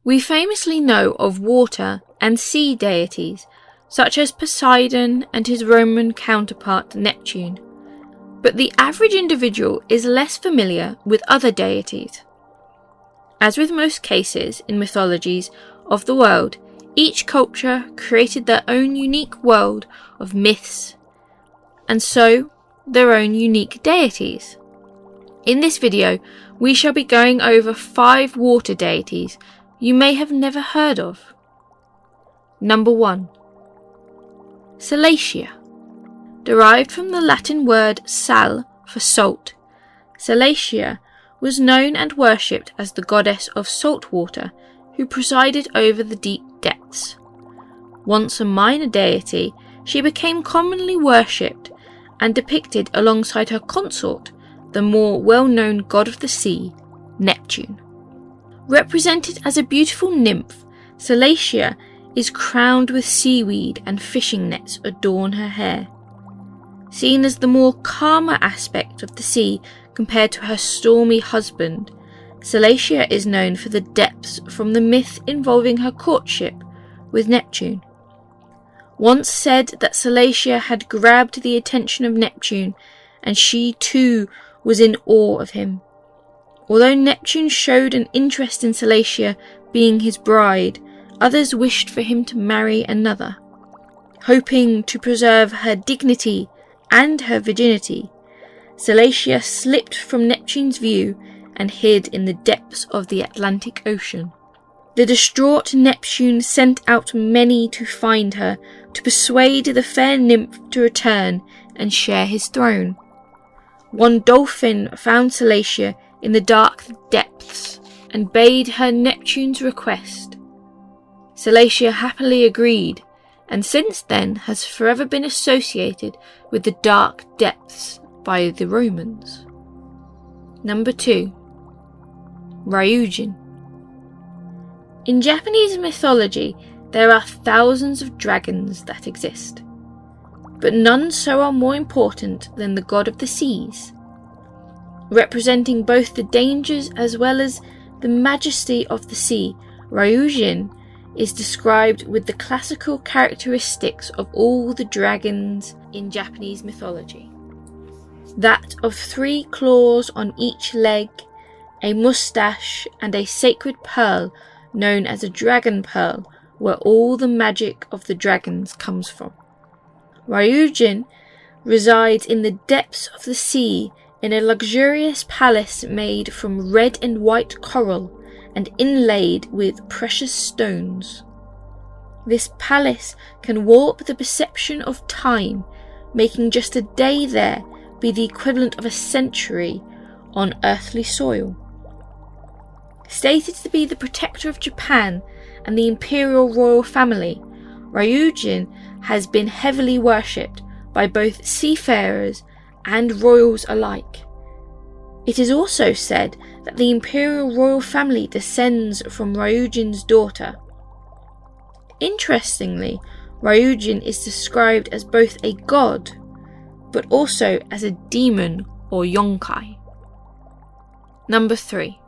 We famously know of water and sea deities, such as Poseidon and his Roman counterpart Neptune, but the average individual is less familiar with other deities. As with most cases in mythologies of the world, each culture created their own unique world of myths, and so their own unique deities. In this video, we shall be going over 5 water deities you may have never heard of. Number 1. Salacia. Derived from the Latin word sal for salt, Salacia was known and worshipped as the goddess of salt water who presided over the deep depths. Once a minor deity, she became commonly worshipped and depicted alongside her consort, the more well-known god of the sea, Neptune. Represented as a beautiful nymph, Salacia is crowned with seaweed and fishing nets adorn her hair. Seen as the more calmer aspect of the sea compared to her stormy husband, Salacia is known for the depths from the myth involving her courtship with Neptune. Once said that Salacia had grabbed the attention of Neptune, and she too was in awe of him. Although Neptune showed an interest in Salacia being his bride, others wished for him to marry another. Hoping to preserve her dignity and her virginity, Salacia slipped from Neptune's view and hid in the depths of the Atlantic Ocean. The distraught Neptune sent out many to find her, to persuade the fair nymph to return and share his throne. One dolphin found Salacia in the dark depths and bade her Neptune's request. Salacia happily agreed, and since then has forever been associated with the dark depths by the Romans. Number 2. Ryujin. In Japanese mythology, there are thousands of dragons that exist, but none so are more important than the god of the seas. Representing both the dangers as well as the majesty of the sea, Ryujin is described with the classical characteristics of all the dragons in Japanese mythology. That of 3 claws on each leg, a moustache, and a sacred pearl known as a dragon pearl, where all the magic of the dragons comes from. Ryujin resides in the depths of the sea in a luxurious palace made from red and white coral and inlaid with precious stones. This palace can warp the perception of time, making just a day there be the equivalent of a century on earthly soil. Stated to be the protector of Japan and the imperial royal family, Ryujin has been heavily worshipped by both seafarers and royals alike. It is also said that the imperial royal family descends from Ryujin's daughter. Interestingly, Ryujin is described as both a god, but also as a demon or yonkai. Number 3.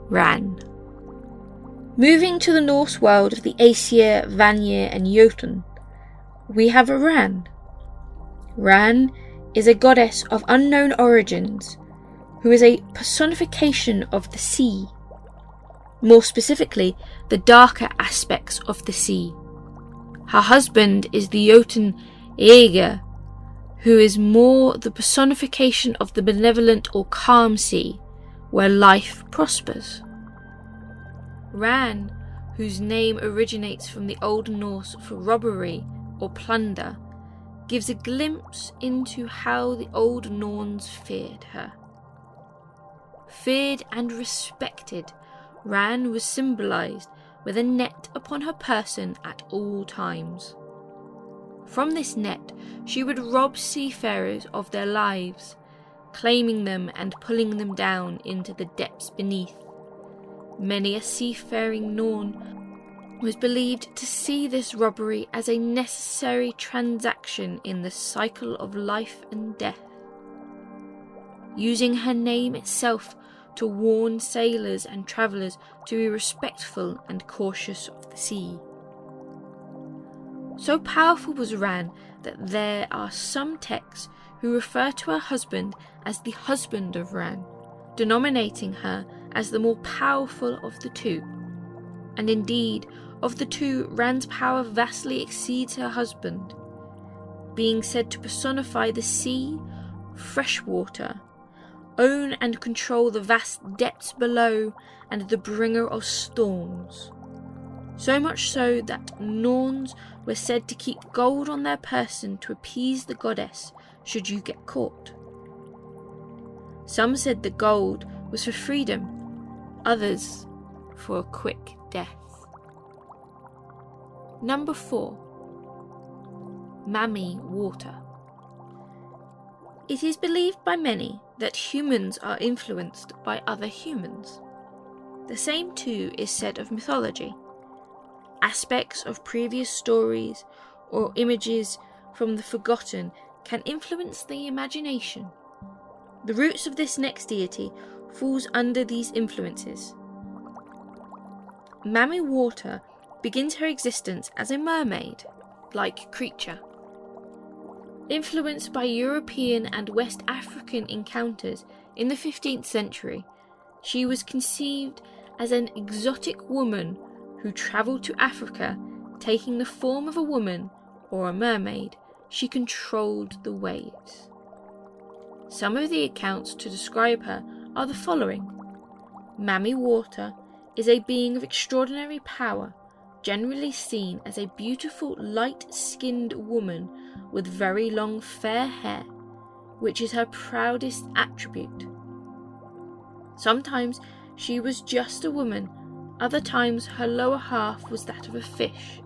Ran. Moving to the Norse world of the Aesir, Vanir and Jotun, we have a Ran. Ran is a goddess of unknown origins, who is a personification of the sea, more specifically the darker aspects of the sea. Her husband is the Jotun Aegir, who is more the personification of the benevolent or calm sea, where life prospers. Ran, whose name originates from the Old Norse for robbery or plunder, gives a glimpse into how the old Norns feared her. Feared and respected, Ran was symbolised with a net upon her person at all times. From this net she would rob seafarers of their lives, claiming them and pulling them down into the depths beneath. Many a seafaring Norn was believed to see this robbery as a necessary transaction in the cycle of life and death. Using her name itself to warn sailors and travellers to be respectful and cautious of the sea. So powerful was Ran that there are some texts who refer to her husband as the husband of Ran, denominating her as the more powerful of the two. And indeed, of the two, Ran's power vastly exceeds her husband, being said to personify the sea, fresh water, own and control the vast depths below, and the bringer of storms. So much so that Norns were said to keep gold on their person to appease the goddess should you get caught. Some said the gold was for freedom, others for a quick death. Number 4. Mami water. It is believed by many that humans are influenced by other humans. The same too is said of mythology. Aspects of previous stories or images from the forgotten can influence the imagination. The roots of this next deity falls under these influences. Mami water begins her existence as a mermaid-like creature. Influenced by European and West African encounters in the 15th century, she was conceived as an exotic woman who travelled to Africa, taking the form of a woman or a mermaid. She controlled the waves. Some of the accounts to describe her are the following. Mami water is a being of extraordinary power, generally seen as a beautiful light-skinned woman with very long fair hair, which is her proudest attribute. Sometimes she was just a woman, other times her lower half was that of a fish.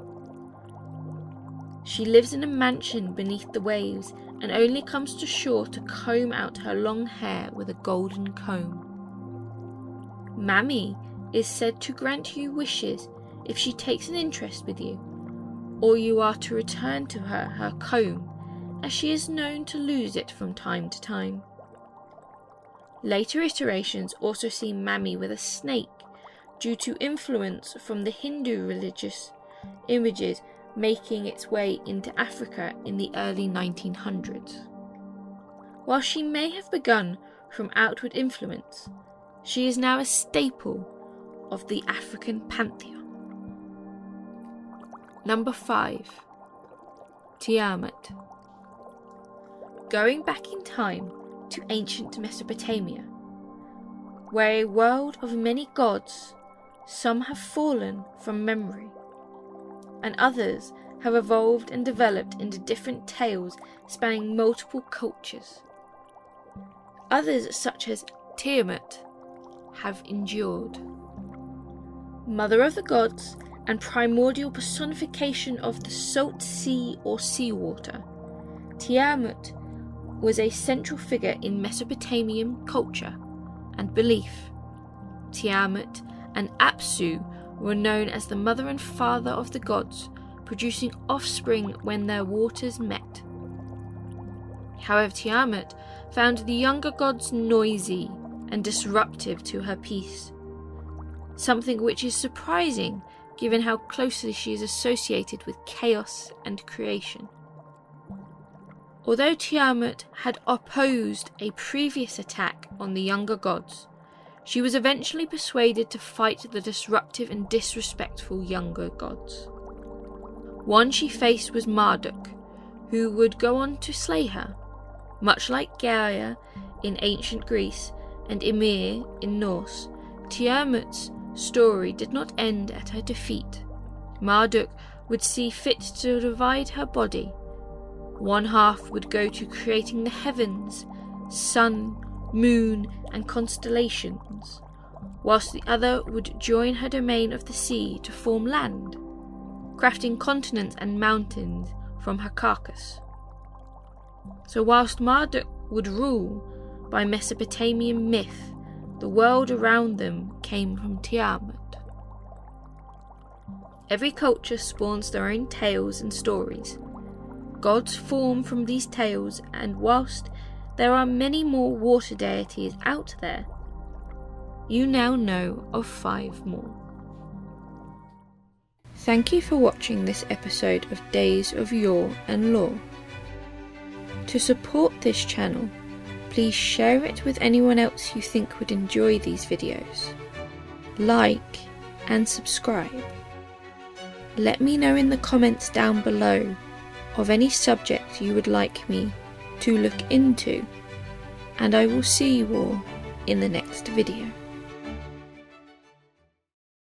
She lives in a mansion beneath the waves and only comes to shore to comb out her long hair with a golden comb. Mami is said to grant you wishes if she takes an interest with you, or you are to return to her comb, as she is known to lose it from time to time. Later iterations also see Mami with a snake, due to influence from the Hindu religious images making its way into Africa in the early 1900s. While she may have begun from outward influence, she is now a staple of the African pantheon. Number 5. Tiamat. Going back in time to ancient Mesopotamia, where a world of many gods, some have fallen from memory, and others have evolved and developed into different tales spanning multiple cultures. Others, such as Tiamat, have endured. Mother of the gods and primordial personification of the salt sea or seawater, Tiamat was a central figure in Mesopotamian culture and belief. Tiamat and Apsu were known as the mother and father of the gods, producing offspring when their waters met. However, Tiamat found the younger gods noisy and disruptive to her peace, something which is surprising given how closely she is associated with chaos and creation. Although Tiamat had opposed a previous attack on the younger gods, she was eventually persuaded to fight the disruptive and disrespectful younger gods. One she faced was Marduk, who would go on to slay her. Much like Gaia in ancient Greece and Ymir in Norse, Tiamat's story did not end at her defeat. Marduk would see fit to divide her body. One half would go to creating the heavens, sun, moon, and constellations, whilst the other would join her domain of the sea to form land, crafting continents and mountains from her carcass. So whilst Marduk would rule by Mesopotamian myth, the world around them came from Tiamat. Every culture spawns their own tales and stories. Gods form from these tales, and whilst there are many more water deities out there, you now know of 5 more. Thank you for watching this episode of Days of Yore and Lore. To support this channel, please share it with anyone else you think would enjoy these videos. Like and subscribe. Let me know in the comments down below of any subject you would like me to look into, and I will see you all in the next video.